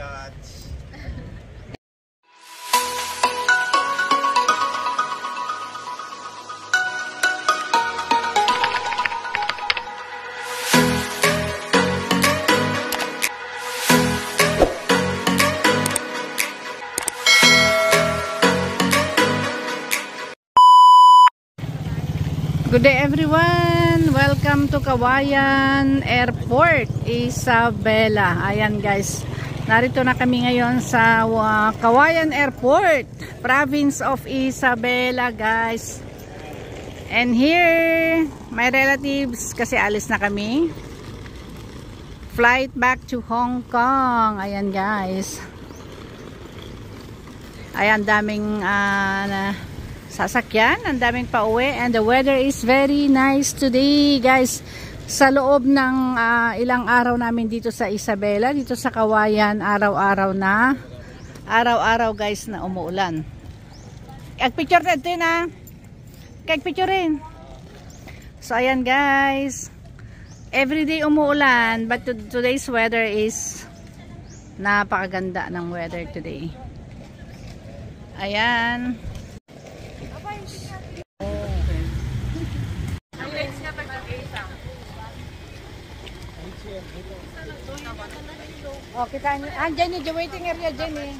shots. Good day everyone! Welcome to Kawayan Airport, Isabela. Ayan guys, narito na kami ngayon sa Kawayan Airport, Province of Isabela guys. And here, my relatives, kasi alis na kami. Flight back to Hong Kong. Ayan guys. Ayan, daming sasakyan, ang daming pauwi, and the weather is very nice today guys. Sa loob ng ilang araw namin dito sa Isabela, dito sa Kawayan, araw-araw guys na umuulan. Picture natin picture rin. So ayan guys, everyday umuulan, but today's weather is napakaganda ng weather today. Ayan. Oh, kita niyo. Diyan yung waiting area dyan eh.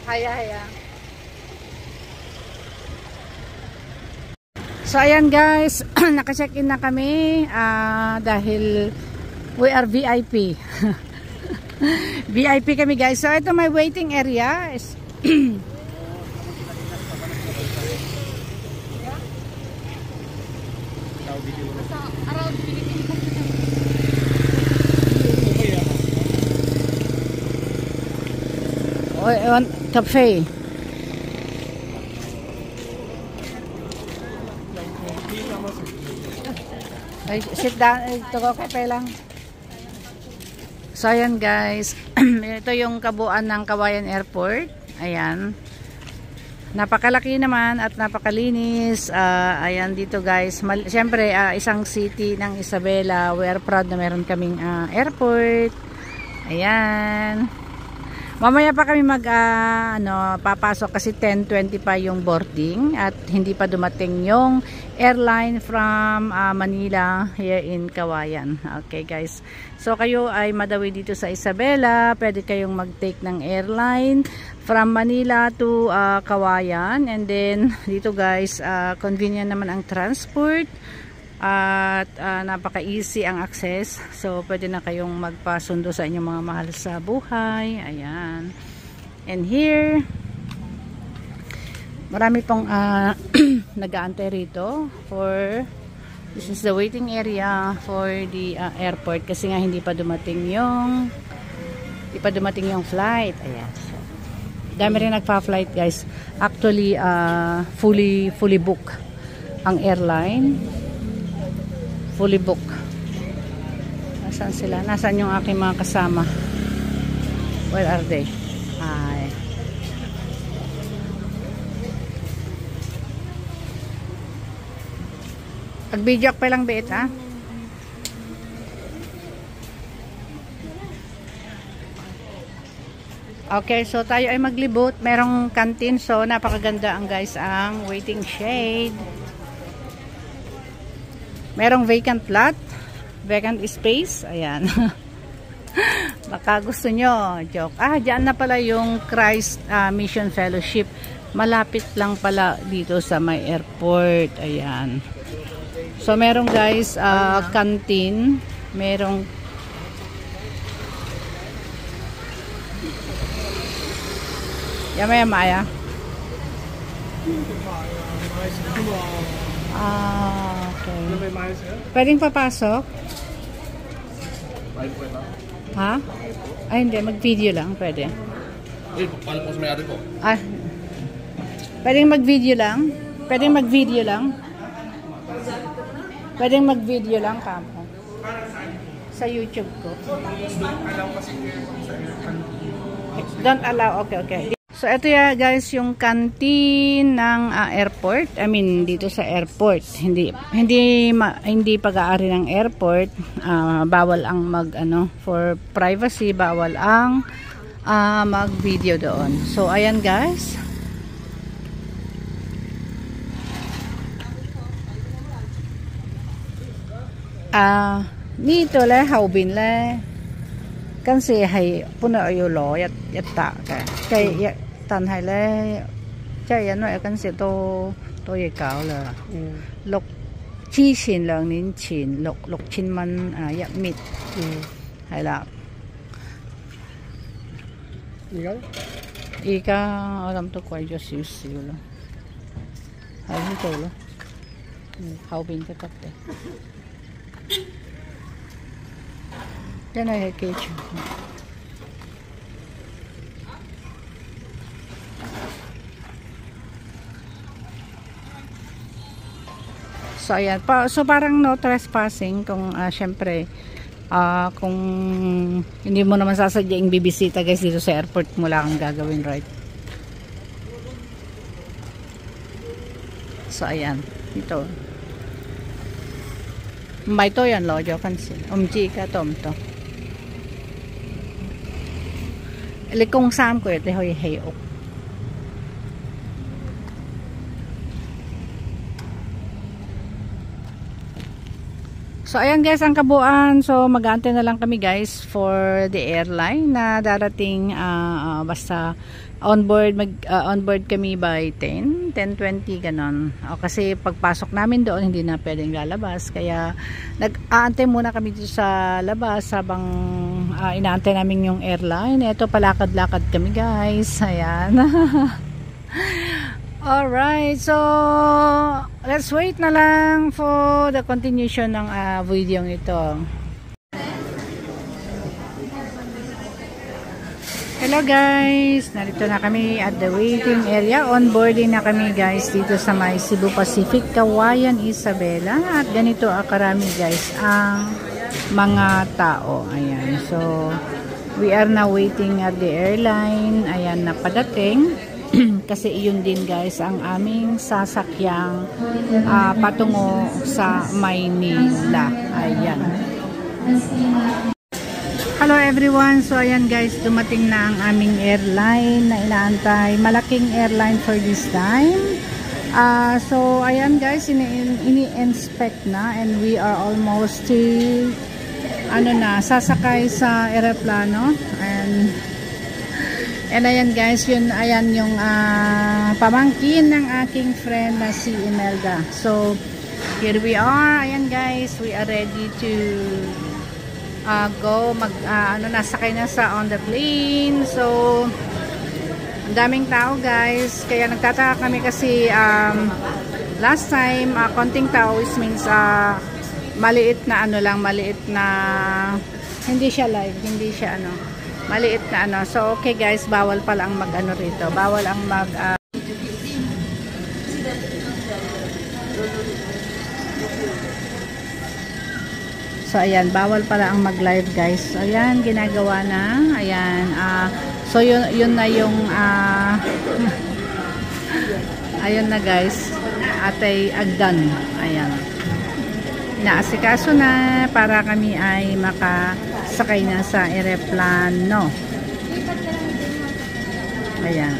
Haya. So ayan guys, naka-check-in na kami dahil we are VIP. VIP kami guys. So ito may waiting area. Cafe. Sit down. Ito ko kape lang. So ayan guys, ito yung kabuuan ng Kawayan Airport. Ayan, napakalaki naman at napakalinis. Ayan dito guys, syempre isang city ng Isabela. We are proud na meron kaming airport. Ayan, mamaya pa kami papasok kasi 10:20 pa yung boarding at hindi pa dumating yung airline from Manila here in Kawayan. Okay guys, so kayo ay madawi dito sa Isabela, pwede kayong mag-take ng airline from Manila to Kawayan, and then dito guys, convenient naman ang transport at napaka-easy ang access. So pwede na kayong magpasundo sa inyong mga mahal sa buhay. Ayan, and here marami pong nag-aantay rito for this is the waiting area for the airport kasi nga hindi pa dumating yung flight. Ayan, so dami rin nagpa-flight guys. Actually fully book ang airline. Fully book. Nasaan sila? Nasaan yung aking mga kasama? Where are they? Hi. Pag-video pa lang bait ha? Okay, so tayo ay maglibot. Merong canteen, so napakaganda ang guys ang waiting shade. Merong vacant lot, vacant space. Ayan. Baka gusto nyo, joke. Diyan na pala yung Christ Mission Fellowship. Malapit lang pala dito sa may airport. Ayan. So merong guys canteen, merong Yamaya. Okay. Pwedeng papasok? Ha? Ay hindi, mag-video lang. Pwede. Pwedeng mag-video lang? Pwedeng mag-video lang? Pwedeng mag-video lang kamo sa YouTube ko. Don't allow. Okay. So ito ya guys yung canteen ng airport. I mean dito sa airport. Hindi pag-aari ng airport. Bawal ang for privacy, bawal ang mag-video doon. So ayan guys. Nito le haubin le. Kasi hay puno ayo lo yatta kay tan hay le chai yan no kan se to ye cao le lok chi chin lang nin chin lok chin man ya mit hay la ika alam to kwai jo siu siu lo hay ni to lo hao bin ka tak te yan ay kitchen. So ayan so parang no trespassing kung syempre kung hindi mo naman sasadyang bibisita guys dito sa airport mo lang ang gagawin, right? So ayan ito may to yan lo jo kansin umji ka tom to Likong sam ko ito hoy hayok. So ayan guys ang kabuuan. So mag-aantay na lang kami guys for the airline na darating basta on board kami by 10:20 ganon. Kasi pagpasok namin doon hindi na pwedeng lalabas kaya nag-aantay muna kami dito sa labas habang inaantay namin yung airline. Ito palakad-lakad kami guys. Ayan. Alright, so let's wait na lang for the continuation ng video ito. Hello guys, narito na kami at the waiting area. Onboarding na kami guys dito sa may Cebu Pacific, Kawayan, Isabela. At ganito karami guys ang mga tao. Ayan, so we are now waiting at the airline. Ayan, napadating. Kasi iyon din guys ang aming sasakyang patungo sa Maynila. Ayan. Hello everyone. So ayan guys, dumating na ang aming airline na inaantay. Malaking airline for this time. So ayan guys, ini-inspect na and we are almost to sasakay sa eroplano and ayan guys, ayan yung pamangkin ng aking friend na si Imelda. So here we are. Ayan guys, we are ready to go nasakay na sa on the plane. So ang daming tao guys, kaya nagtataka kami kasi last time konting tao is means maliit na maliit na hindi siya live, hindi siya maliit na so okay guys, bawal pala ang rito, bawal ang so ayan, bawal pala ang mag-live guys. So ayan, ginagawa na. Ayan, so yun na yung ayun na guys, atay agdan. Ayan, naasikaso na para kami ay makasakay na sa eroplano. Ayan.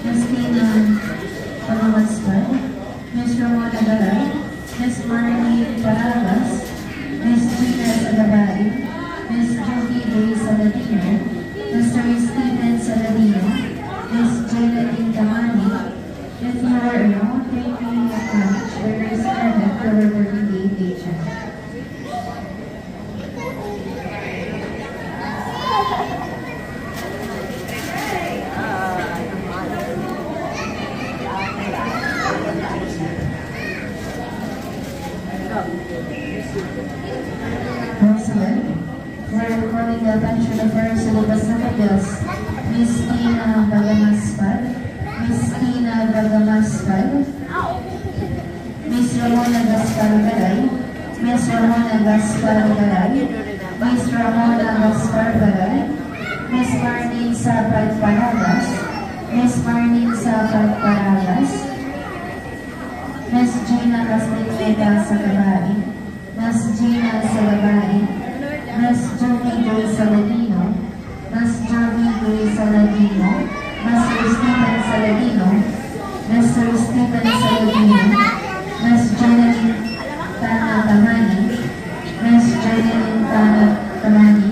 Miss Tina Panawaspal, Miss Ramona Garay, Miss Marnie Paragas, Miss Gina Salabay, Miss Judy Day Saladino, Mr. Stephen Saladino, Miss Jonathan Damani. If you are around, thank you much for your service for our birthday paycheck. We're calling the attention of our Cebu Pacific guests, Miss Tina Panawaspal, Miss Tina Bagamascal, Miss Ramona Gaspar Balay, Miss Ramona Gaspar Balay, Miss Ramona Gaspar Balay, Miss Marlene Sapat Paragas, Miss Marlene Sapat Paragas, Miss Gina Castelleta sa babae, Miss Gina sa babae, Miss Jovi Gray Saladino, Miss Jovi Gray Saladino, Mr. Stephen Saladino, Mr. Stephen Saladino, Miss Janeline Tana Tamani, Miss Janeline Tana Tamani.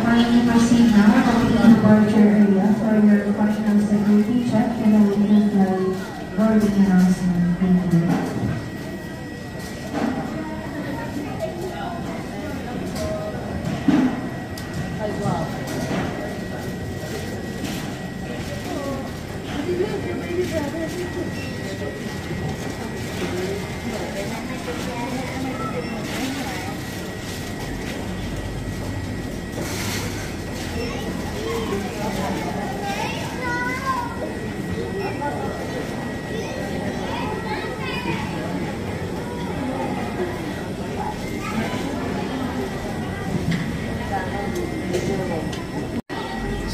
Kindly proceed now to the departure area for your functional security check and a waiting flight boarding announcement. Thank you.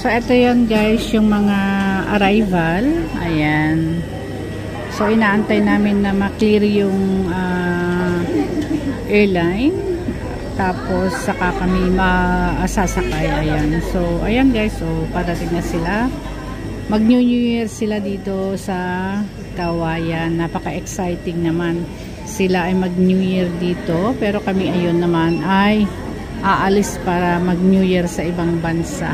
So, ito yun guys, yung mga arrival. Ayan. So, inaantay namin na ma-clear yung airline. Tapos, saka kami masasakay. Ayan. So, ayan guys. So, parating na sila. Mag-New Year sila dito sa Kawayan. Napaka-exciting naman. Sila ay mag-New Year dito. Pero kami ayun naman ay aalis para mag-New Year sa ibang bansa.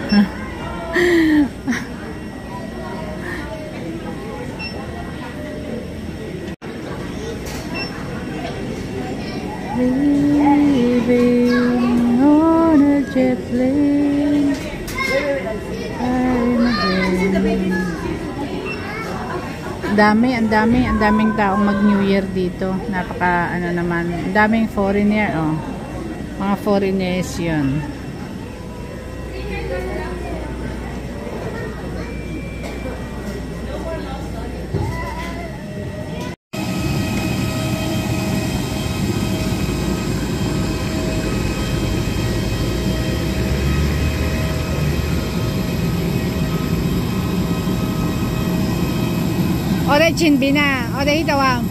Living on a jet plane. Ang daming taong mag-New Year dito. Napaka ano naman, ang daming foreigner, oh. Mga foreigners 'yun. Ore chinbina, ore itawa.